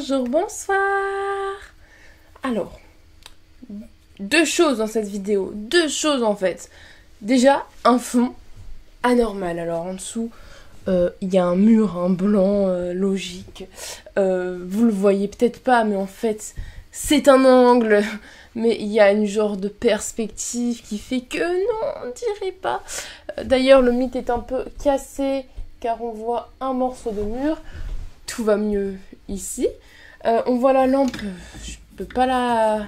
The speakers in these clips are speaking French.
bonjour, bonsoir. Alors, deux choses dans cette vidéo, deux choses en fait. Déjà, un fond anormal. Alors en dessous, il y a un mur, un blanc logique. Vous le voyez peut-être pas, mais en fait, c'est un angle. Mais il y a une genre de perspective qui fait que non, on dirait pas. D'ailleurs, le mythe est un peu cassé car on voit un morceau de mur. Tout va mieux ici. On voit la lampe. Je peux pas la...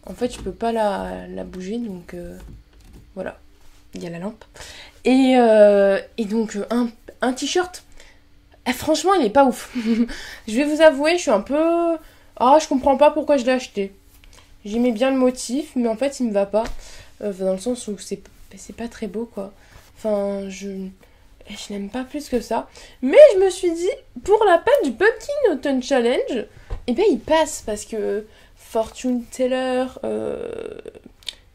En fait, je peux pas la bouger, donc voilà. Il y a la lampe. Et donc, un t-shirt. Franchement, il est pas ouf. Je vais vous avouer, je suis un peu... Ah, je comprends pas pourquoi je l'ai acheté. J'aimais bien le motif, mais en fait, il me va pas. Dans le sens où c'est pas très beau, quoi. Enfin, je n'aime pas plus que ça. Mais je me suis dit, pour la peine du Pumpkin Autumn Challenge, eh bien, il passe parce que Fortune Teller,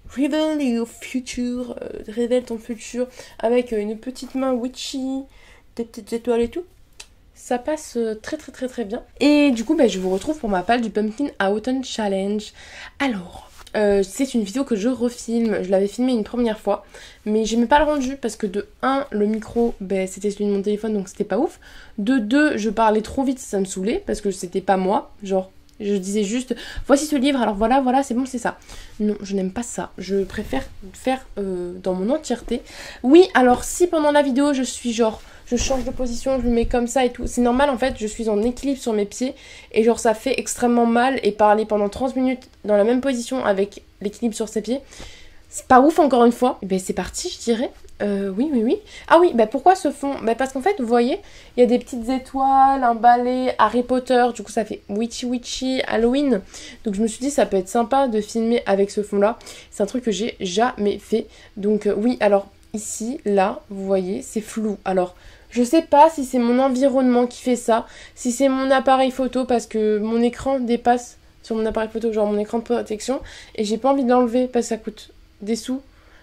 Reveal your future, révèle ton futur avec une petite main witchy, des petites étoiles et tout. Ça passe très très très très bien. Et du coup, je vous retrouve pour ma palle du Pumpkin Autumn Challenge. Alors, c'est une vidéo que je refilme. Je l'avais filmée une première fois, mais j'aimais pas le rendu parce que de 1, le micro, c'était celui de mon téléphone, donc c'était pas ouf. De 2, je parlais trop vite, ça me saoulait parce que c'était pas moi. Genre, je disais juste, voici ce livre, alors voilà, c'est bon, c'est ça. Non, je n'aime pas ça. Je préfère faire dans mon entièreté. Oui, alors si pendant la vidéo, je suis genre... Je change de position, je me mets comme ça et tout. C'est normal en fait, je suis en équilibre sur mes pieds. Et genre ça fait extrêmement mal. Et parler pendant 30 minutes dans la même position avec l'équilibre sur ses pieds, c'est pas ouf encore une fois. Et c'est parti je dirais. Oui. Ah oui, pourquoi ce fond? Parce qu'en fait, vous voyez, il y a des petites étoiles, un balai, Harry Potter. Du coup ça fait witchy, Halloween. Donc je me suis dit ça peut être sympa de filmer avec ce fond là. C'est un truc que j'ai jamais fait. Donc oui, alors ici, là, vous voyez, c'est flou. Alors... Je sais pas si c'est mon environnement qui fait ça, si c'est mon appareil photo parce que mon écran dépasse sur mon appareil photo, genre mon écran de protection, et j'ai pas envie de l'enlever parce que ça coûte des sous.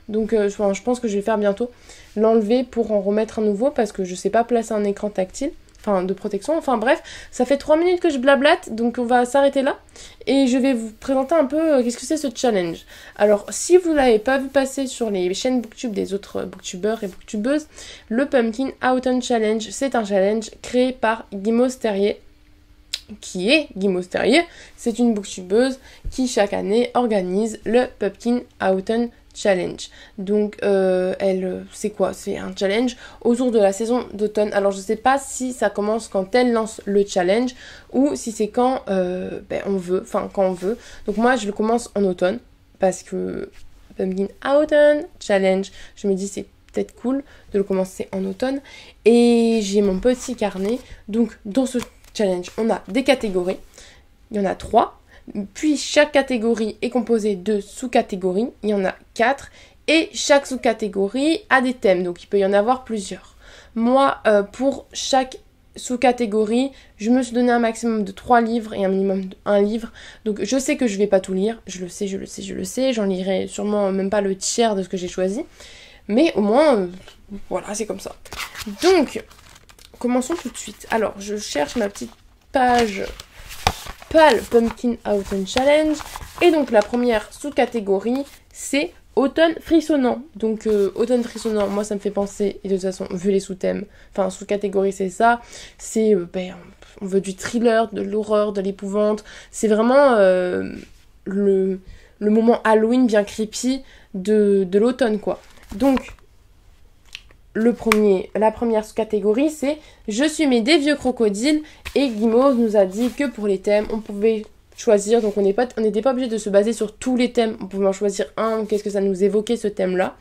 Donc je pense que je vais faire bientôt l'enlever pour en remettre un nouveau parce que je sais pas placer un écran tactile, enfin de protection. Enfin bref, ça fait 3 minutes que je blablate, donc on va s'arrêter là. Et je vais vous présenter un peu qu'est-ce que c'est ce challenge. Alors, si vous l'avez pas vu passer sur les chaînes Booktube des autres booktubeurs et booktubeuses, le Pumpkin Autumn Challenge, c'est un challenge créé par Guimauve Terrier. Qui est Guimauve Terrier? C'est une booktubeuse qui chaque année organise le Pumpkin Autumn Challenge. Donc c'est quoi? C'est un challenge autour de la saison d'automne. Alors je sais pas si ça commence quand elle lance le challenge ou si c'est quand on veut, enfin quand on veut. Donc moi je le commence en automne parce que Pumpkin Autumn Challenge, je me dis c'est peut-être cool de le commencer en automne. Et j'ai mon petit carnet. Donc dans ce challenge on a des catégories. Il y en a 3. Puis chaque catégorie est composée de sous-catégories, il y en a 4, et chaque sous-catégorie a des thèmes, donc il peut y en avoir plusieurs. Moi, pour chaque sous-catégorie, je me suis donné un maximum de 3 livres et un minimum de 1 livre, donc je sais que je vais pas tout lire, je le sais, j'en lirai sûrement même pas le tiers de ce que j'ai choisi, mais au moins, voilà, c'est comme ça. Donc, commençons tout de suite. Alors, je cherche ma petite page... Pumpkin Autumn Challenge. Et donc la première sous-catégorie, c'est automne frissonnant. Donc automne frissonnant, moi ça me fait penser, et de toute façon, vu les sous-thèmes, enfin sous-catégorie c'est ça, c'est, on veut du thriller, de l'horreur, de l'épouvante. C'est vraiment le moment Halloween bien creepy de l'automne quoi. Donc la première sous-catégorie, c'est « Je suis mes des vieux crocodiles » et Guimauve nous a dit que pour les thèmes, on pouvait choisir, donc on n'était pas obligé de se baser sur tous les thèmes, on pouvait en choisir un, qu'est-ce que ça nous évoquait ce thème-là.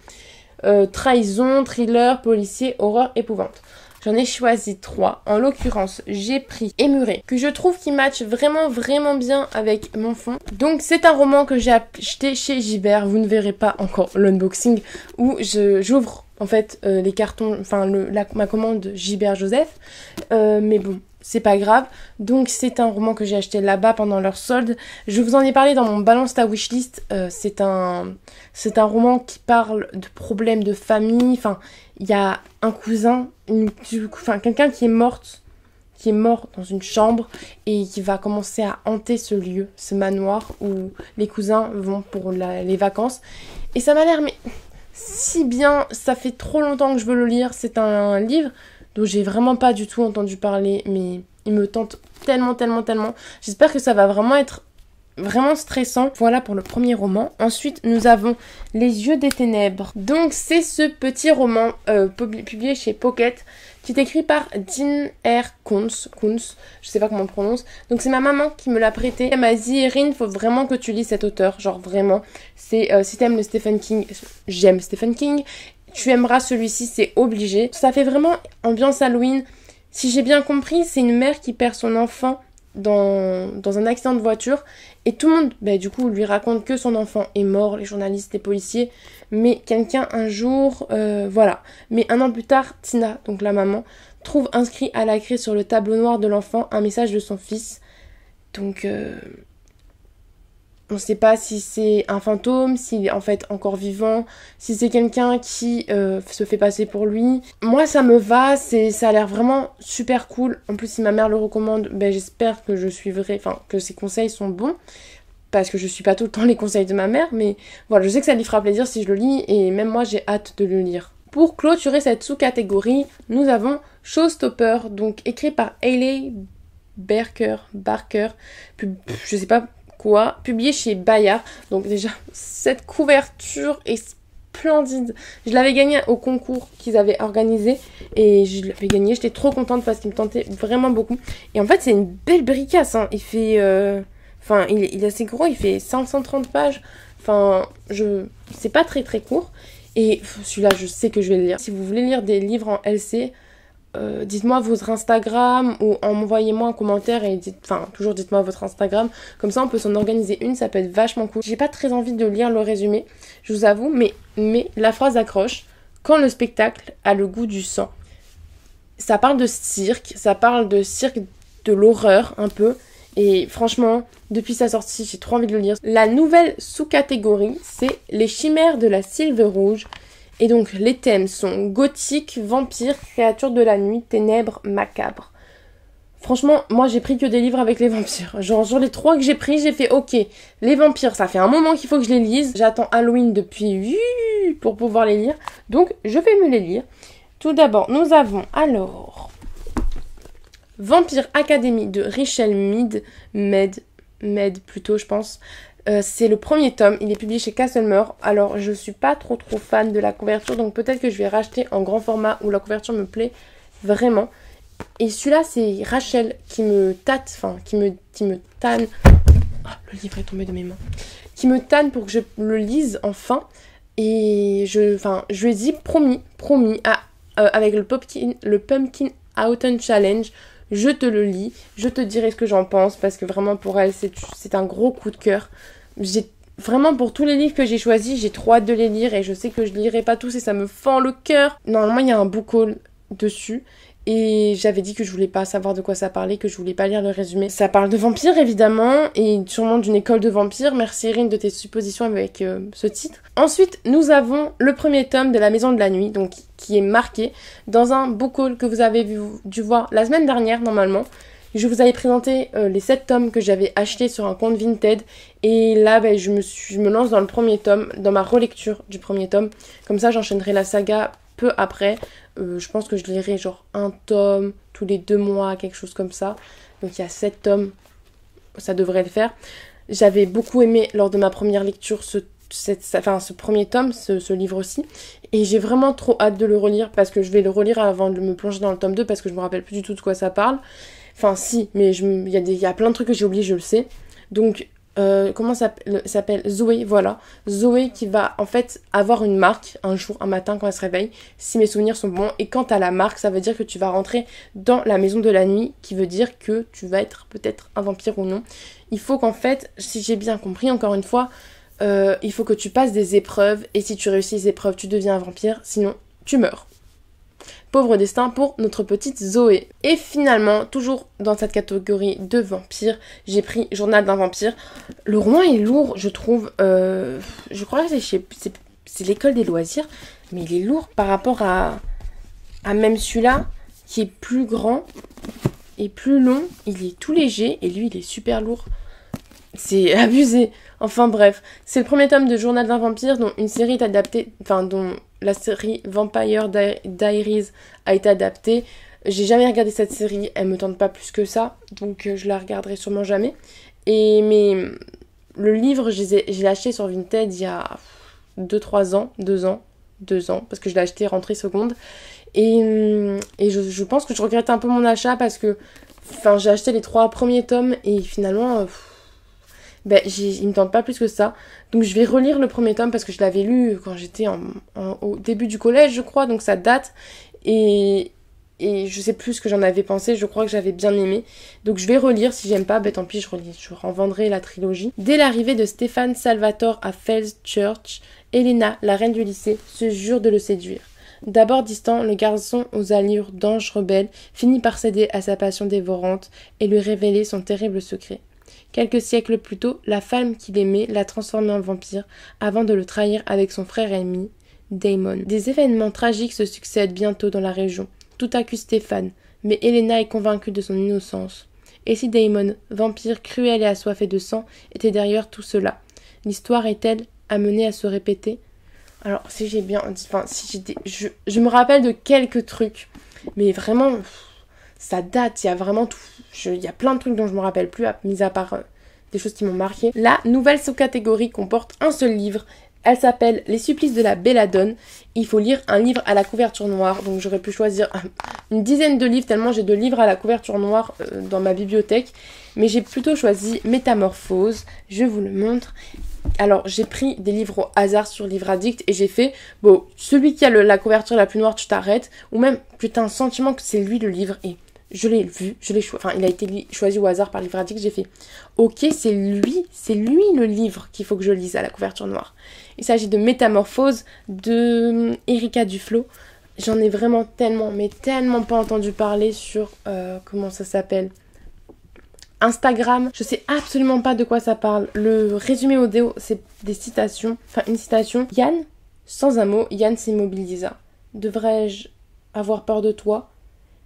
Trahison, thriller, policier, horreur, épouvante. J'en ai choisi 3. En l'occurrence, j'ai pris Émuré, que je trouve qui match vraiment bien avec mon fond. Donc c'est un roman que j'ai acheté chez Gibert. Vous ne verrez pas encore l'unboxing où j'ouvre en fait les cartons, enfin ma commande Gibert Joseph. Mais bon, c'est pas grave. Donc c'est un roman que j'ai acheté là-bas pendant leur solde. Je vous en ai parlé dans mon Balance ta wishlist. C'est un roman qui parle de problèmes de famille. Enfin, il y a un cousin, quelqu'un qui est morte, qui est mort dans une chambre et qui va commencer à hanter ce lieu, ce manoir où les cousins vont pour les vacances. Et ça m'a l'air mais si bien, ça fait trop longtemps que je veux le lire. C'est un livre dont j'ai vraiment pas du tout entendu parler, mais il me tente tellement, tellement, tellement. J'espère que ça va vraiment être vraiment stressant. Voilà pour le premier roman. Ensuite, nous avons Les Yeux des Ténèbres. Donc, c'est ce petit roman publié chez Pocket qui est écrit par Dean R. Koontz. Je sais pas comment on le prononce. Donc, c'est ma maman qui me l'a prêté. Elle m'a dit, Erin, faut vraiment que tu lis cet auteur. Genre, vraiment. C'est, si t'aimes le Stephen King, j'aime Stephen King. Tu aimeras celui-ci, c'est obligé. Ça fait vraiment ambiance Halloween. Si j'ai bien compris, c'est une mère qui perd son enfant dans un accident de voiture et tout le monde du coup lui raconte que son enfant est mort, les journalistes, les policiers, mais quelqu'un un jour voilà, mais un an plus tard, Tina, donc la maman, trouve inscrit à la craie sur le tableau noir de l'enfant un message de son fils. Donc on ne sait pas si c'est un fantôme, s'il est en fait encore vivant, si c'est quelqu'un qui se fait passer pour lui. Moi, ça me va, ça a l'air vraiment super cool. En plus, si ma mère le recommande, j'espère que je suivrai, enfin, que ses conseils sont bons. Parce que je suis pas tout le temps les conseils de ma mère, mais voilà, je sais que ça lui fera plaisir si je le lis, et même moi, j'ai hâte de le lire. Pour clôturer cette sous-catégorie, nous avons Showstopper, donc écrit par Hailey Barker, je sais pas quoi, publié chez Bayard. Donc déjà, cette couverture est splendide. Je l'avais gagné au concours qu'ils avaient organisé et je l'avais gagné. J'étais trop contente parce qu'il me tentait vraiment beaucoup. Et en fait, c'est une belle bricasse. Hein. Il fait... Enfin, il est assez gros. Il fait 530 pages. Enfin, c'est pas très très court. Et celui-là, je sais que je vais le lire. Si vous voulez lire des livres en LC... dites-moi votre Instagram ou envoyez-moi un commentaire et toujours dites-moi votre Instagram, comme ça on peut s'en organiser une, ça peut être vachement cool. J'ai pas très envie de lire le résumé, je vous avoue, mais la phrase accroche. Quand le spectacle a le goût du sang. Ça parle de cirque, de l'horreur un peu, et franchement, depuis sa sortie, j'ai trop envie de le lire. La nouvelle sous-catégorie, c'est les chimères de la Sylve Rouge. Et donc, les thèmes sont gothique, vampire, créature de la nuit, ténèbres, macabre. Franchement, moi, j'ai pris que des livres avec les vampires. Genre les 3 que j'ai pris, j'ai fait OK. Les vampires, ça fait un moment qu'il faut que je les lise. J'attends Halloween depuis pour pouvoir les lire. Donc, je vais me les lire. Tout d'abord, nous avons alors Vampire Academy de Richelle Mead plutôt, je pense. C'est le premier tome, il est publié chez Castlemore. Alors je suis pas trop fan de la couverture, donc peut-être que je vais racheter en grand format où la couverture me plaît vraiment. Et celui-là c'est Rachel qui me tâte, qui me tanne. Oh, le livre est tombé de mes mains. Qui me tanne pour que je le lise enfin. Et je lui ai dit promis avec le Pumpkin Autumn Challenge. Je te le lis, je te dirai ce que j'en pense parce que vraiment pour elle c'est un gros coup de cœur. Vraiment pour tous les livres que j'ai choisis, j'ai trop hâte de les lire et je sais que je lirai pas tous et ça me fend le cœur. Normalement il y a un book haul dessus et j'avais dit que je voulais pas savoir de quoi ça parlait, que je voulais pas lire le résumé. Ça parle de vampires évidemment et sûrement d'une école de vampires. Merci Erin de tes suppositions avec ce titre. Ensuite nous avons le premier tome de La Maison de la Nuit, donc qui est marqué dans un book haul que vous avez dû voir la semaine dernière normalement. Je vous avais présenté les 7 tomes que j'avais achetés sur un compte Vinted et là je me lance dans le premier tome, dans ma relecture du premier tome. Comme ça j'enchaînerai la saga peu après. Je pense que je lirai genre un tome tous les 2 mois, quelque chose comme ça. Donc il y a 7 tomes, ça devrait le faire. J'avais beaucoup aimé lors de ma première lecture ce premier tome, ce livre-ci. Et j'ai vraiment trop hâte de le relire parce que je vais le relire avant de me plonger dans le tome 2 parce que je me rappelle plus du tout de quoi ça parle. Enfin si, mais il y a plein de trucs que j'ai oubliés, je le sais. Donc, comment ça s'appelle Zoé, voilà. Zoé qui va en fait avoir une marque un jour, un matin quand elle se réveille, si mes souvenirs sont bons. Et quand t'as la marque, ça veut dire que tu vas rentrer dans la maison de la nuit, qui veut dire que tu vas être peut-être un vampire ou non. Il faut qu'en fait, si j'ai bien compris, encore une fois, il faut que tu passes des épreuves. Et si tu réussis les épreuves, tu deviens un vampire, sinon tu meurs. Pauvre destin pour notre petite Zoé. Et finalement, toujours dans cette catégorie de vampires, j'ai pris Journal d'un vampire. Le roman est lourd, je trouve. Je crois que c'est l'école des loisirs, mais il est lourd par rapport à même celui-là, qui est plus grand. est plus long, il est tout léger, et lui, il est super lourd. C'est abusé. Enfin bref, c'est le premier tome de Journal d'un vampire dont une série est adaptée, enfin dont la série Vampire Diaries a été adaptée. J'ai jamais regardé cette série, elle me tente pas plus que ça, donc je la regarderai sûrement jamais. Mais le livre, je l'ai acheté sur Vinted il y a 2 ans, parce que je l'ai acheté rentrée seconde. Et je pense que je regrette un peu mon achat parce que j'ai acheté les 3 premiers tomes et finalement... il me tente pas plus que ça. Donc je vais relire le premier tome parce que je l'avais lu quand j'étais au début du collège, je crois. Donc ça date. Et je sais plus ce que j'en avais pensé. Je crois que j'avais bien aimé. Donc je vais relire. Si j'aime pas, tant pis, je relis. Je renvendrai la trilogie. Dès l'arrivée de Stéphane Salvatore à Falls Church, Elena, la reine du lycée, se jure de le séduire. D'abord distant, le garçon aux allures d'ange rebelle finit par céder à sa passion dévorante et lui révéler son terrible secret. Quelques siècles plus tôt, la femme qu'il aimait l'a transformé en vampire avant de le trahir avec son frère ennemi, Damon. Des événements tragiques se succèdent bientôt dans la région. Tout accuse Stéphane, mais Elena est convaincue de son innocence. Et si Damon, vampire cruel et assoiffé de sang, était derrière tout cela? L'histoire est-elle amenée à se répéter? Alors, si j'ai bien... je me rappelle de quelques trucs, mais vraiment... Ça date, il y a vraiment tout. Il y a plein de trucs dont je me rappelle plus, mis à part des choses qui m'ont marqué. La nouvelle sous-catégorie comporte un seul livre. Elle s'appelle Les supplices de la belladone. Il faut lire un livre à la couverture noire. Donc j'aurais pu choisir une dizaine de livres, tellement j'ai de livres à la couverture noire dans ma bibliothèque. Mais j'ai plutôt choisi Métamorphose. Je vous le montre. Alors j'ai pris des livres au hasard sur Livre Addict et j'ai fait, celui qui a la couverture la plus noire, tu t'arrêtes. Ou même, t'as un sentiment que c'est lui le livre et... Je l'ai vu, il a été choisi au hasard par Livre Addict, j'ai fait ok, c'est lui le livre qu'il faut que je lise à la couverture noire. Il s'agit de Métamorphose de Erika Duflo. J'en ai vraiment tellement pas entendu parler sur, comment ça s'appelle, Instagram. Je sais absolument pas de quoi ça parle. Le résumé audio, c'est des citations, une citation. Yann, sans un mot, Yann s'immobilisa. Devrais-je avoir peur de toi ?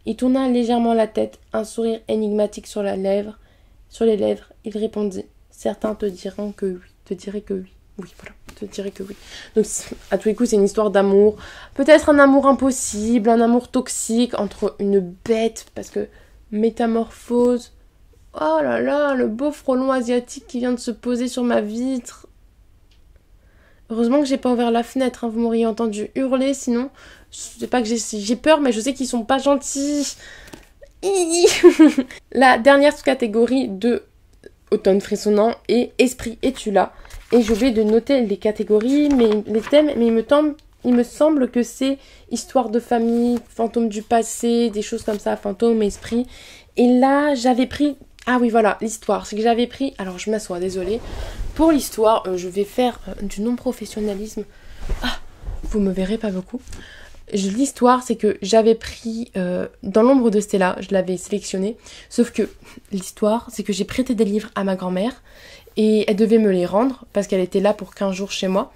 Il tourna légèrement la tête, un sourire énigmatique sur les lèvres. Il répondit. Certains te diraient que oui. Oui, voilà, te dirais que oui. Donc, à tous les coups, c'est une histoire d'amour. Peut-être un amour impossible, un amour toxique entre une bête, parce que Métamorphose... Oh là là, le beau frelon asiatique qui vient de se poser sur ma vitre. Heureusement que j'ai pas ouvert la fenêtre, vous m'auriez entendu hurler, sinon... C'est pas que j'ai peur, mais je sais qu'ils sont pas gentils. La dernière sous-catégorie de Automne frissonnant est Esprit, es-tu là? Et j'ai oublié de noter les catégories, les thèmes, mais il me semble que c'est histoire de famille, fantômes du passé, des choses comme ça, fantômes, esprit. Et là, j'avais pris... Ah oui, voilà, l'histoire. C'est que j'avais pris... Alors, je m'assois, désolée. Pour l'histoire, je vais faire du non-professionnalisme. Ah, vous me verrez pas beaucoup. L'histoire, c'est que j'avais pris Dans l'ombre de Stella, je l'avais sélectionné, sauf que l'histoire, c'est que j'ai prêté des livres à ma grand-mère et elle devait me les rendre parce qu'elle était là pour 15 jours chez moi.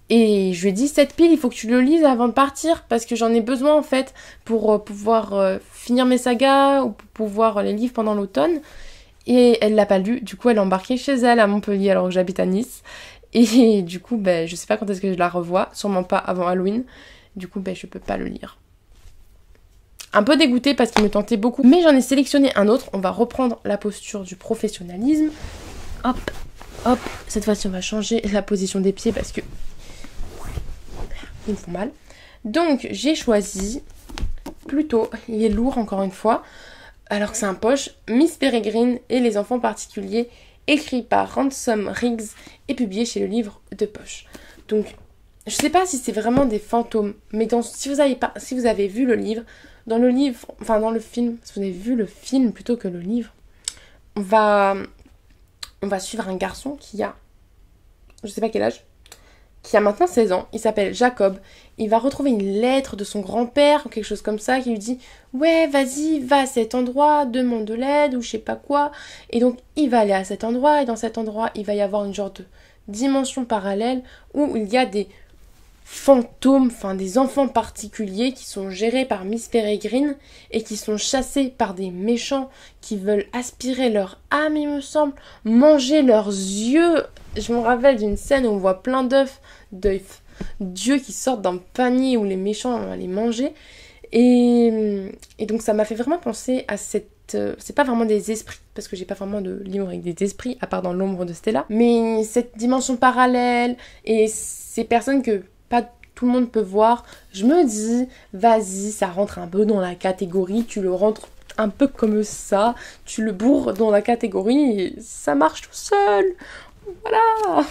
Et je lui ai dit, cette pile, il faut que tu le lises avant de partir parce que j'en ai besoin en fait pour pouvoir finir mes sagas ou pour pouvoir les lire pendant l'automne. Et elle l'a pas lu, du coup elle est embarquée chez elle à Montpellier alors que j'habite à Nice. Et du coup, je sais pas quand est-ce que je la revois, sûrement pas avant Halloween. Du coup, je peux pas le lire. Un peu dégoûtée parce qu'il me tentait beaucoup. Mais j'en ai sélectionné un autre. On va reprendre la posture du professionnalisme. Hop, hop. Cette fois-ci, on va changer la position des pieds parce que... ils me font mal. Donc, j'ai choisi... Plutôt, il est lourd encore une fois. Alors que c'est un poche. Miss Peregrine et les enfants particuliers. Écrit par Ransom Riggs et publié chez le livre de poche. Donc... Je sais pas si c'est vraiment des fantômes, mais si vous avez vu le livre, dans le film, si vous avez vu le film plutôt que le livre, on va suivre un garçon qui a, je sais pas quel âge, qui a maintenant 16 ans, il s'appelle Jacob, il va retrouver une lettre de son grand-père ou quelque chose comme ça qui lui dit « Ouais, vas-y, va à cet endroit, demande de l'aide ou je sais pas quoi ». Et donc, il va aller à cet endroit et dans cet endroit, il va y avoir une genre de dimension parallèle où il y a des fantômes, enfin des enfants particuliers qui sont gérés par Miss Peregrine et qui sont chassés par des méchants qui veulent aspirer leur âme, il me semble, manger leurs yeux. Je me rappelle d'une scène où on voit plein d'œufs d'yeux qui sortent d'un panier où les méchants vont les manger. Et donc ça m'a fait vraiment penser à cette... c'est pas vraiment des esprits, parce que j'ai pas vraiment de livre avec des esprits, à part dans l'ombre de Stella, mais cette dimension parallèle et ces personnes que pas tout le monde peut voir, je me dis, vas-y, ça rentre un peu dans la catégorie, tu le rentres un peu comme ça, tu le bourres dans la catégorie et ça marche tout seul. Voilà.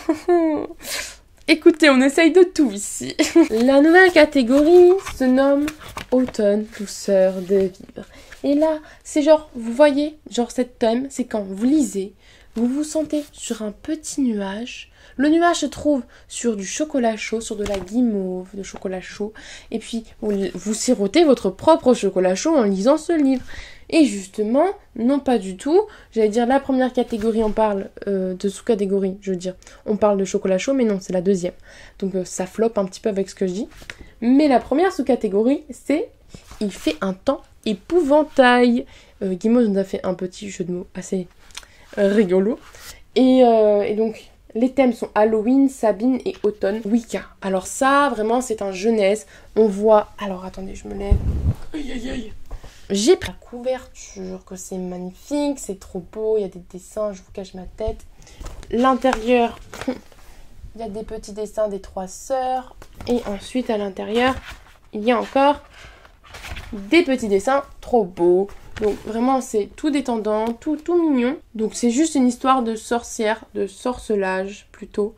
Écoutez, on essaye de tout ici. La nouvelle catégorie se nomme Automne, douceur de vivre. Et là, c'est genre, vous voyez, genre cette thème, c'est quand vous lisez, vous vous sentez sur un petit nuage. Le nuage se trouve sur du chocolat chaud, sur de la guimauve de chocolat chaud. Et puis, vous sirotez votre propre chocolat chaud en lisant ce livre. Et justement, non pas du tout. J'allais dire la première catégorie, on parle de sous-catégorie, je veux dire. On parle de chocolat chaud, mais non, c'est la deuxième. Donc ça floppe un petit peu avec ce que je dis. Mais la première sous-catégorie, c'est « Il fait un temps épouvantail ». Guimauve nous a fait un petit jeu de mots assez rigolo. Et donc, les thèmes sont Halloween, Sabine et automne, Wicca. Alors ça, vraiment, c'est un jeunesse. On voit... Alors, attendez, je me lève. Aïe, aïe, aïe. J'ai pris la couverture, que c'est magnifique, c'est trop beau, il y a des dessins, je vous cache ma tête. L'intérieur, il y a des petits dessins des 3 sœurs. Et ensuite, à l'intérieur, il y a encore des petits dessins trop beaux. Donc vraiment, c'est tout détendant, tout mignon. Donc c'est juste une histoire de sorcières, de sorcelage plutôt,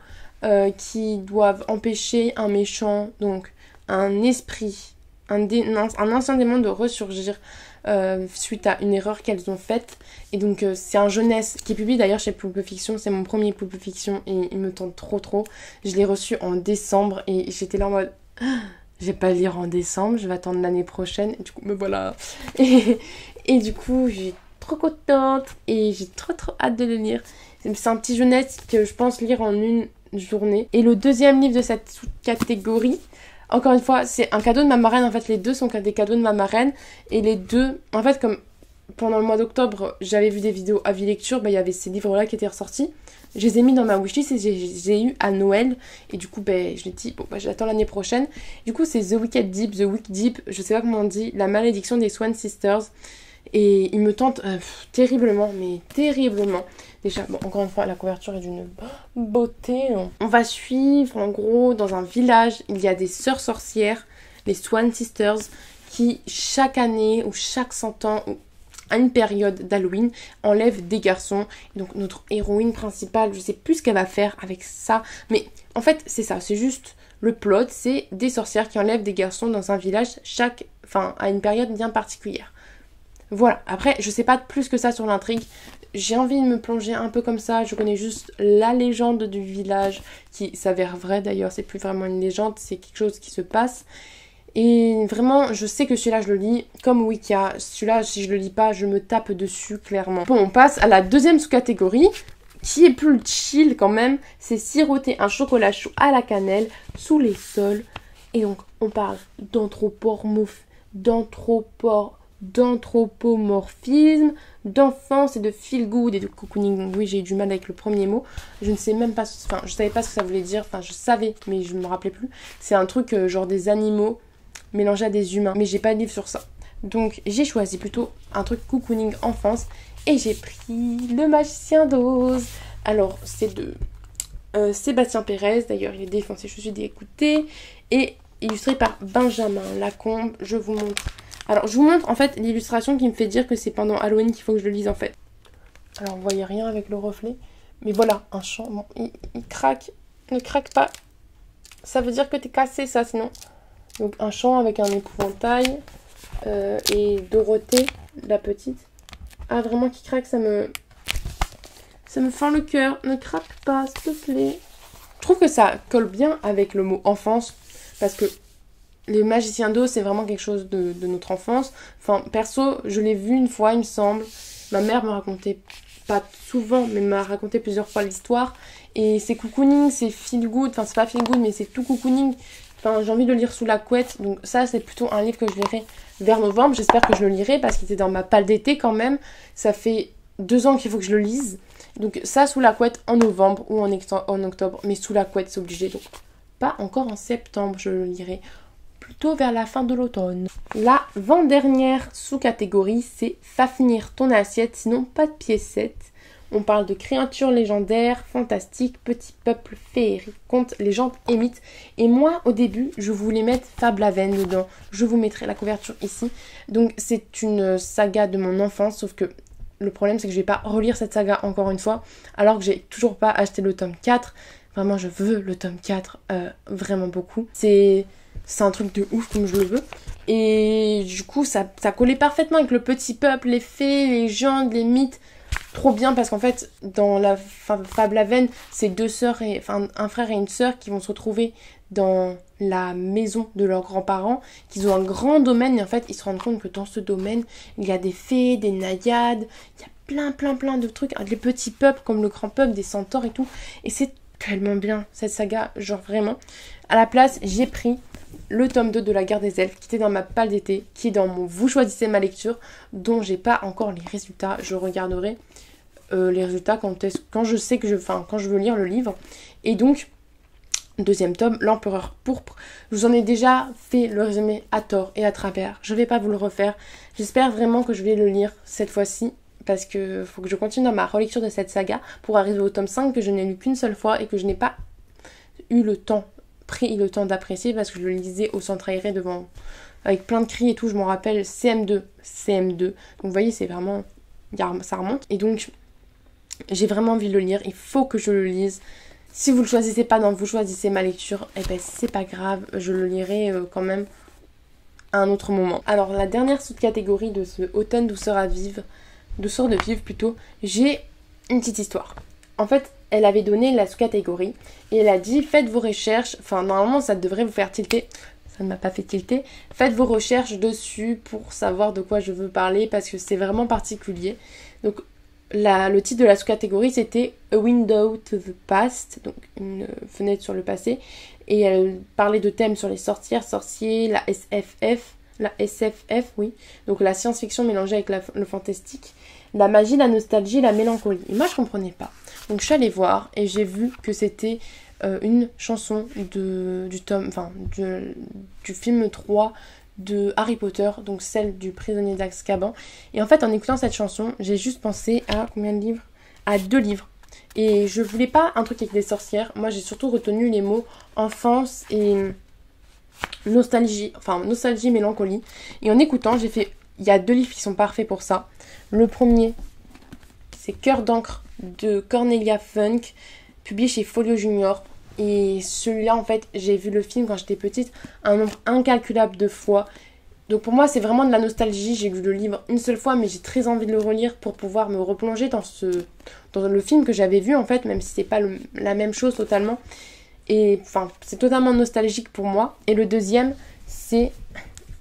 qui doivent empêcher un méchant, donc un esprit, un ancien démon de ressurgir suite à une erreur qu'elles ont faite. Et donc c'est un jeunesse qui est publié d'ailleurs chez Pulp Fiction, c'est mon premier Pulp Fiction et il me tente trop. Je l'ai reçu en décembre et j'étais là en mode je vais pas le lire en décembre, je vais attendre l'année prochaine. Et du coup me voilà. Et du coup j'ai trop contente et j'ai trop hâte de le lire. C'est un petit jeunesse que je pense lire en une journée. Et le deuxième livre de cette sous-catégorie, encore une fois, c'est un cadeau de ma marraine. En fait, les deux sont des cadeaux de ma marraine. Et les deux, en fait, comme pendant le mois d'octobre, j'avais vu des vidéos avis lecture, il y avait ces livres-là qui étaient ressortis. Je les ai mis dans ma wishlist et j'ai eu à Noël. Et du coup, je l'ai dit, j'attends l'année prochaine. Du coup, c'est The Wicked Deep, The Week Deep, je sais pas comment on dit, La malédiction des Swan Sisters. Et il me tente terriblement, mais terriblement. Déjà, encore une fois, la couverture est d'une beauté. On va suivre, en gros, dans un village, il y a des sœurs sorcières, les Swan Sisters, qui chaque année ou chaque 100 ans, ou à une période d'Halloween, enlèvent des garçons. Et donc notre héroïne principale, je sais plus ce qu'elle va faire avec ça, mais en fait, c'est ça, c'est juste le plot, c'est des sorcières qui enlèvent des garçons dans un village à une période bien particulière. Voilà, après, je sais pas plus que ça sur l'intrigue. J'ai envie de me plonger un peu comme ça. Je connais juste la légende du village, qui s'avère vraie d'ailleurs. C'est plus vraiment une légende, c'est quelque chose qui se passe. Et vraiment, je sais que celui-là, je le lis comme Wicca. Celui-là, si je le lis pas, je me tape dessus, clairement. Bon, on passe à la deuxième sous-catégorie, qui est plus chill quand même. C'est siroter un chocolat chaud à la cannelle sous les sols. Et donc, on parle d'anthropomorphisme, d'enfance et de feel good et de cocooning. Oui, j'ai eu du mal avec le premier mot. Je ne sais même pas, je savais pas ce que ça voulait dire. Enfin, je savais, mais je me rappelais plus. C'est un truc genre des animaux mélangés à des humains. Mais j'ai pas de livre sur ça. Donc, j'ai choisi plutôt un truc cocooning enfance. Et j'ai pris Le Magicien d'Oz. Alors, c'est de Sébastien Pérez. D'ailleurs, il est défoncé, je suis dégoûtée. Et illustré par Benjamin Lacombe. Je vous montre. Alors, je vous montre en fait l'illustration qui me fait dire que c'est pendant Halloween qu'il faut que je le lise en fait. Alors, vous voyez rien avec le reflet. Mais voilà, un champ. Bon, il craque. Ne craque pas. Ça veut dire que t'es cassé, ça, sinon. Donc, un champ avec un épouvantail. Et Dorothée, la petite. Ah, vraiment, qui craque, ça me fend le cœur. Ne craque pas, s'il te plaît. Je trouve que ça colle bien avec le mot enfance. Parce que les magiciens d'Oz, c'est vraiment quelque chose de notre enfance. Enfin, perso, je l'ai vu une fois, il me semble. Ma mère me racontait, pas souvent, mais m'a raconté plusieurs fois l'histoire. Et c'est cocooning, c'est feel good. Enfin, c'est pas feel good, mais c'est tout cocooning. Enfin, j'ai envie de le lire sous la couette. Donc ça, c'est plutôt un livre que je lirai vers novembre. J'espère que je le lirai parce qu'il était dans ma palle d'été quand même. Ça fait 2 ans qu'il faut que je le lise. Donc ça, sous la couette en novembre ou en octobre. Mais sous la couette, c'est obligé. Donc pas encore en septembre, je le lirai. Plutôt vers la fin de l'automne. L'avant-dernière sous-catégorie, c'est Fafnir ton assiette, sinon pas de piécettes. On parle de créatures légendaires, fantastiques, petits peuples féeriques, contes, légendes et mythes. Et moi, au début, je voulais mettre Fablehaven dedans. Je vous mettrai la couverture ici. Donc, c'est une saga de mon enfance, sauf que le problème, c'est que je vais pas relire cette saga encore une fois, alors que j'ai toujours pas acheté le tome 4. Vraiment, je veux le tome 4, vraiment beaucoup. C'est un truc de ouf comme je le veux. Et du coup, ça collait parfaitement avec le petit peuple, les fées, les légendes, les mythes. Trop bien parce qu'en fait dans la Fablehaven c'est 2 sœurs un frère et une sœur qui vont se retrouver dans la maison de leurs grands-parents, qu'ils ont un grand domaine et en fait ils se rendent compte que dans ce domaine il y a des fées, des naïades, il y a plein de trucs, des petits peuples comme le grand peuple, des centaures et tout, et c'est tellement bien cette saga, genre vraiment. À la place j'ai pris le tome 2 de la guerre des elfes qui était dans ma palle d'été, qui est dans mon vous choisissez ma lecture, dont j'ai pas encore les résultats. Je regarderai les résultats quand je sais que quand je veux lire le livre. Et donc, deuxième tome, l'empereur pourpre. Je vous en ai déjà fait le résumé à tort et à travers. Je vais pas vous le refaire. J'espère vraiment que je vais le lire cette fois-ci. Parce que faut que je continue dans ma relecture de cette saga pour arriver au tome 5 que je n'ai lu qu'une seule fois et que je n'ai pas pris le temps d'apprécier parce que je le lisais au centre aéré devant avec plein de cris et tout, je m'en rappelle, CM2. Donc vous voyez, c'est vraiment ça remonte et donc j'ai vraiment envie de le lire, il faut que je le lise. Si vous le choisissez pas dans vous choisissez ma lecture, eh ben c'est pas grave, je le lirai quand même à un autre moment. Alors la dernière sous-catégorie de ce automne douceur de vivre plutôt, j'ai une petite histoire. En fait, elle avait donné la sous-catégorie et elle a dit faites vos recherches, enfin normalement ça devrait vous faire tilter, ça ne m'a pas fait tilter, faites vos recherches dessus pour savoir de quoi je veux parler parce que c'est vraiment particulier. Donc le titre de la sous-catégorie c'était A Window to the Past, donc une fenêtre sur le passé, et elle parlait de thèmes sur les sorcières, sorciers, la SFF, oui, donc la science-fiction mélangée avec le fantastique, la magie, la nostalgie, la mélancolie. Et moi je comprenais pas. Donc je suis allée voir et j'ai vu que c'était une chanson du film 3 de Harry Potter, donc celle du prisonnier d'Azkaban. Et en fait en écoutant cette chanson, j'ai juste pensé à combien de livres ? À 2 livres. Et je voulais pas un truc avec des sorcières. Moi j'ai surtout retenu les mots enfance et nostalgie, mélancolie. Et en écoutant, j'ai fait, il y a 2 livres qui sont parfaits pour ça. Le premier, c'est Cœur d'encre de Cornelia Funk, publié chez Folio Junior. Et celui-là, en fait, j'ai vu le film quand j'étais petite un nombre incalculable de fois. Donc pour moi, c'est vraiment de la nostalgie. J'ai lu le livre une seule fois, mais j'ai très envie de le relire pour pouvoir me replonger dans le film que j'avais vu, en fait, même si c'est pas la même chose totalement. Et enfin, c'est totalement nostalgique pour moi. Et le deuxième, c'est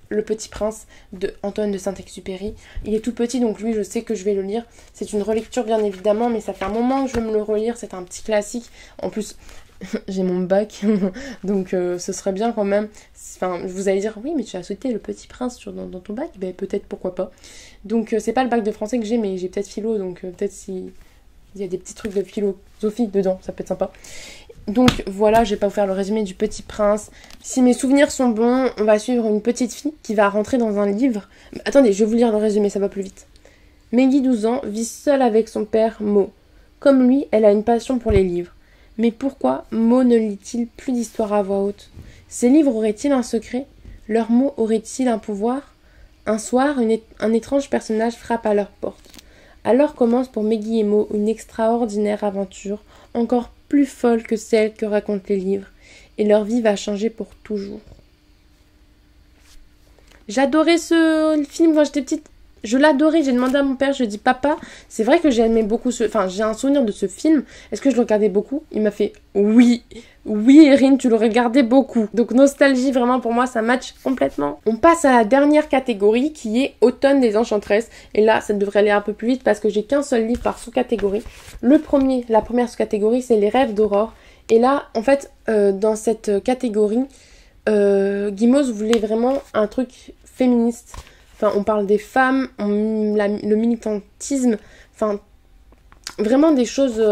Le Petit Prince de Antoine de Saint-Exupéry. Il est tout petit, donc lui, je sais que je vais le lire. C'est une relecture, bien évidemment, mais ça fait un moment que je veux me le relire. C'est un petit classique. En plus, j'ai mon bac, donc ce serait bien quand même. Enfin, vous allez dire, oui, mais tu as sauté Le Petit Prince dans ton bac. Ben, peut-être, pourquoi pas. Donc, c'est pas le bac de français que j'ai, mais j'ai peut-être philo, donc peut-être si il y a des petits trucs de philosophie dedans, ça peut être sympa. Donc voilà, je vais pas vous faire le résumé du Petit Prince. Si mes souvenirs sont bons, on va suivre une petite fille qui va rentrer dans un livre. Attendez, je vais vous lire le résumé, ça va plus vite. Maggie, 12 ans, vit seule avec son père Mo. Comme lui, elle a une passion pour les livres. Mais pourquoi Mo ne lit-il plus d'histoires à voix haute ? Ces livres auraient-ils un secret ? Leur Mo aurait-il un pouvoir ? Un soir, un étrange personnage frappe à leur porte. Alors commence pour Maggie et Mo une extraordinaire aventure, encore plus folle que celle que racontent les livres, et leur vie va changer pour toujours. J'adorais ce film quand j'étais petite. Je l'adorais, j'ai demandé à mon père, je lui ai dit papa, c'est vrai que j'aimais beaucoup j'ai un souvenir de ce film, est-ce que je le regardais beaucoup ? Il m'a fait oui, Erin, tu le regardais beaucoup. Donc nostalgie, vraiment pour moi ça match complètement. On passe à la dernière catégorie qui est Automne des Enchanteresses, et là ça devrait aller un peu plus vite parce que j'ai qu'un seul livre par sous-catégorie. La première sous-catégorie c'est Les Rêves d'Aurore, et là en fait dans cette catégorie Guimauve voulait vraiment un truc féministe. Enfin, on parle des femmes, le militantisme, enfin, vraiment des choses...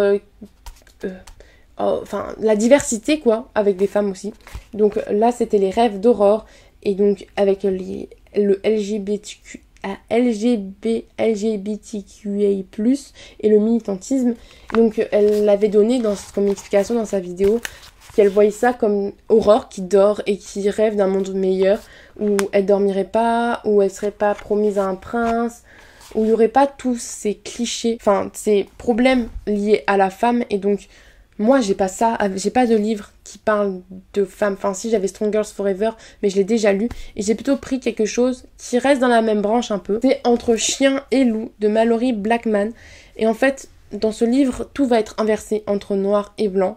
enfin, la diversité, quoi, avec des femmes aussi. Donc là, c'était les rêves d'Aurore. Et donc, avec le LGBTQIA+, et le militantisme. Donc, elle l'avait donné comme explication dans sa vidéo, qu'elle voyait ça comme Aurore qui dort et qui rêve d'un monde meilleur, où elle dormirait pas, où elle serait pas promise à un prince, où il y aurait pas tous ces clichés, enfin, ces problèmes liés à la femme. Et donc, moi, j'ai pas ça, j'ai pas de livre qui parle de femmes. Enfin, si, j'avais Strong Girls Forever, mais je l'ai déjà lu. Et j'ai plutôt pris quelque chose qui reste dans la même branche un peu. C'est Entre chien et loup de Mallory Blackman. Et en fait, dans ce livre, tout va être inversé entre noir et blanc.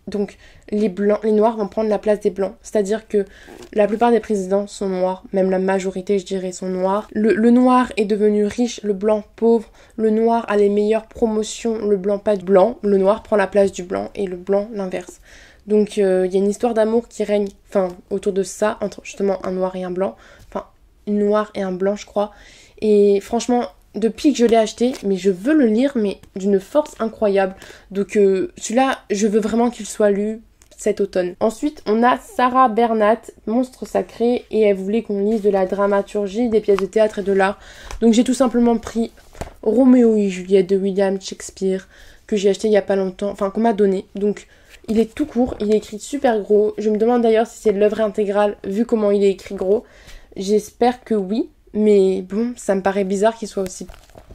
Donc, les noirs vont prendre la place des blancs. C'est-à-dire que la plupart des présidents sont noirs. Même la majorité, je dirais, sont noirs. Le noir est devenu riche, le blanc pauvre. Le noir a les meilleures promotions, le blanc pas de blanc. Le noir prend la place du blanc et le blanc l'inverse. Donc, il y a une histoire d'amour qui règne autour de ça, entre justement un noir et un blanc. Enfin, une noire et un blanc, je crois. Et franchement... Depuis que je l'ai acheté, mais je veux le lire, mais d'une force incroyable. Donc celui-là, je veux vraiment qu'il soit lu cet automne. Ensuite, on a Sarah Bernat, Monstre sacré, et elle voulait qu'on lise de la dramaturgie, des pièces de théâtre et de l'art. Donc j'ai tout simplement pris Roméo et Juliette de William Shakespeare, que j'ai acheté il y a pas longtemps, enfin qu'on m'a donné. Donc il est tout court, il est écrit super gros. Je me demande d'ailleurs si c'est l'œuvre intégrale, vu comment il est écrit gros. J'espère que oui. Mais bon, ça me paraît bizarre qu'il soit aussi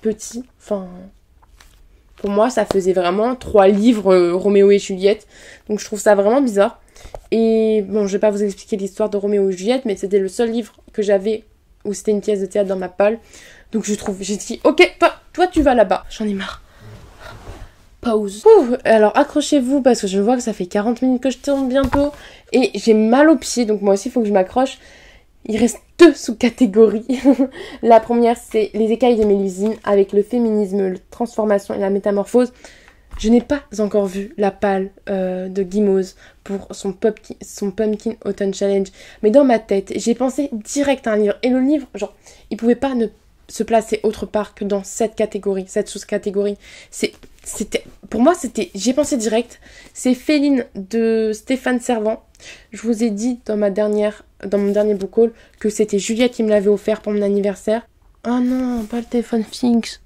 petit. Enfin, pour moi, ça faisait vraiment 3 livres Roméo et Juliette. Donc je trouve ça vraiment bizarre. Et bon, je vais pas vous expliquer l'histoire de Roméo et Juliette, mais c'était le seul livre que j'avais où c'était une pièce de théâtre dans ma palle. Donc j'ai dit, ok, toi tu vas là-bas. J'en ai marre. Pause. Alors accrochez-vous parce que je vois que ça fait 40 minutes que je tourne bientôt. Et j'ai mal aux pieds, donc moi aussi il faut que je m'accroche. Il reste 2 sous-catégories. La première, c'est les écailles de Mélusine avec le féminisme, la transformation et la métamorphose. Je n'ai pas encore vu la palle de Guimauve pour son Pumpkin Autumn Challenge. Mais dans ma tête, j'ai pensé direct à un livre. Et le livre, genre, il pouvait pas ne se placer autre part que dans cette catégorie, cette sous-catégorie. Pour moi, j'ai pensé direct. C'est Féline de Stéphane Servant. Je vous ai dit dans mon dernier book haul que c'était Juliette qui me l'avait offert pour mon anniversaire. Oh non, pas le téléphone fixe.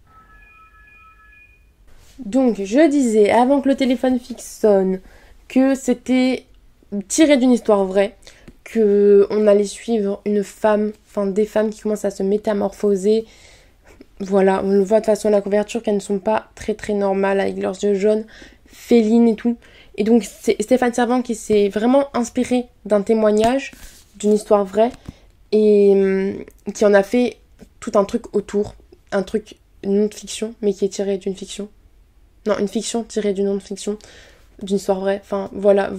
Donc, je disais, avant que le téléphone fixe sonne, que c'était tiré d'une histoire vraie, qu'on allait suivre une femme, enfin des femmes qui commencent à se métamorphoser. Voilà, on le voit de façon à la couverture qu'elles ne sont pas très très normales avec leurs yeux jaunes, félines et tout. Et donc c'est Stéphane Servant qui s'est vraiment inspiré d'un témoignage, d'une histoire vraie, et qui en a fait tout un truc autour, une non-fiction, mais qui est tiré d'une fiction. Non, une fiction tirée d'une non-fiction, d'une histoire vraie. Enfin, voilà,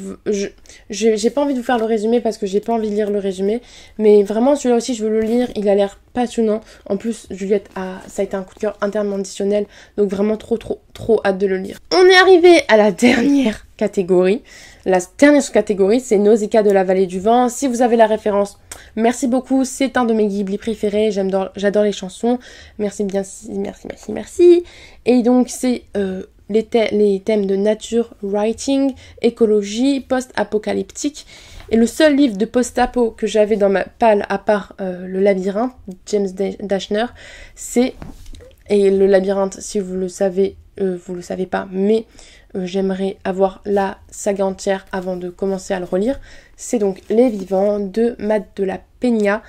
j'ai pas envie de vous faire le résumé parce que j'ai pas envie de lire le résumé, mais vraiment celui-là aussi je veux le lire, il a l'air passionnant. En plus, Juliette ça a été un coup de cœur intermenditionnel, donc vraiment trop hâte de le lire. On est arrivé à la dernière catégorie. La dernière sous-catégorie, c'est Nausicaa de la vallée du vent. Si vous avez la référence, merci beaucoup, c'est un de mes Ghibli préférés, j'adore les chansons. Merci. Et donc c'est les thèmes de nature, writing, écologie, post-apocalyptique. Et le seul livre de post-apo que j'avais dans ma palle, à part Le Labyrinthe, James Dashner, et Le Labyrinthe, si vous le savez, vous le savez pas, mais j'aimerais avoir la saga entière avant de commencer à le relire. C'est donc Les Vivants de Matt de la Peña.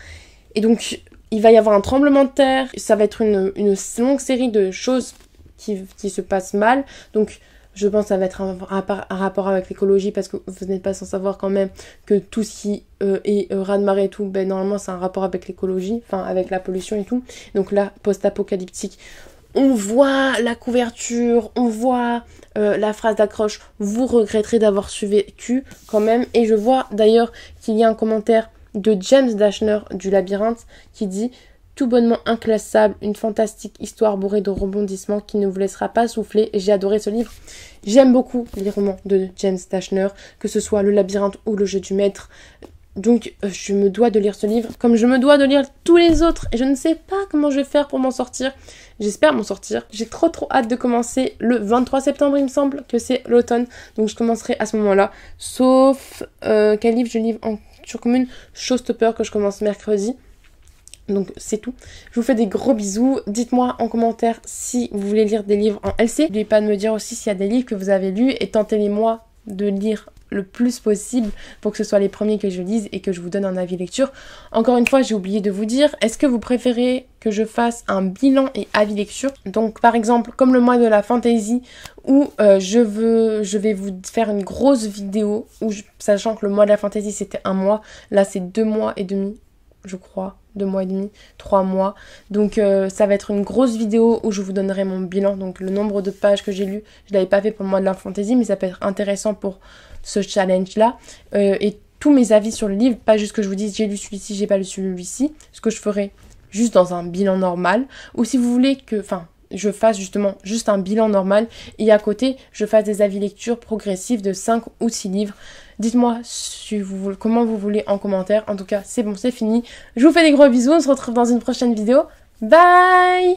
Et donc, il va y avoir un tremblement de terre. Ça va être une longue série de choses qui se passent mal. Donc, je pense que ça va être un rapport avec l'écologie parce que vous n'êtes pas sans savoir quand même que tout ce qui est raz-de-marée et tout, ben, normalement, c'est un rapport avec l'écologie, enfin, avec la pollution et tout. Donc là, post-apocalyptique, on voit la couverture, on voit la phrase d'accroche, vous regretterez d'avoir survécu quand même. Et je vois d'ailleurs qu'il y a un commentaire de James Dashner du Labyrinthe qui dit « Tout bonnement inclassable, une fantastique histoire bourrée de rebondissements qui ne vous laissera pas souffler. » Et j'ai adoré ce livre. J'aime beaucoup les romans de James Dashner, que ce soit Le Labyrinthe ou Le Jeu du Maître. Donc je me dois de lire ce livre comme je me dois de lire tous les autres. Et je ne sais pas comment je vais faire pour m'en sortir. J'espère m'en sortir. J'ai trop hâte de commencer le 23 septembre, il me semble que c'est l'automne. Donc je commencerai à ce moment-là. Sauf quel livre je livre en lecture commune? Showstopper que je commence mercredi. Donc c'est tout. Je vous fais des gros bisous. Dites-moi en commentaire si vous voulez lire des livres en LC. N'oubliez pas de me dire aussi s'il y a des livres que vous avez lus et tentez-les-moi de lire le plus possible pour que ce soit les premiers que je lise et que je vous donne un avis lecture. Encore une fois, j'ai oublié de vous dire, est-ce que vous préférez que je fasse un bilan et avis lecture? Donc par exemple, comme le mois de la fantasy où je vais vous faire une grosse vidéo où sachant que le mois de la fantasy c'était un mois, là c'est 2 mois et demi, je crois. 2 mois et demi, 3 mois. Donc ça va être une grosse vidéo où je vous donnerai mon bilan. Donc le nombre de pages que j'ai lues, je ne l'avais pas fait pour le mois de la fantasy, mais ça peut être intéressant pour ce challenge-là. Et tous mes avis sur le livre, pas juste que je vous dise j'ai lu celui-ci, j'ai pas lu celui-ci. Ce que je ferai juste dans un bilan normal. Ou si vous voulez que... je fasse justement juste un bilan normal et à côté, je fasse des avis lecture progressifs de 5 ou 6 livres. Dites-moi comment vous voulez en commentaire. En tout cas, c'est bon, c'est fini. Je vous fais des gros bisous. On se retrouve dans une prochaine vidéo. Bye!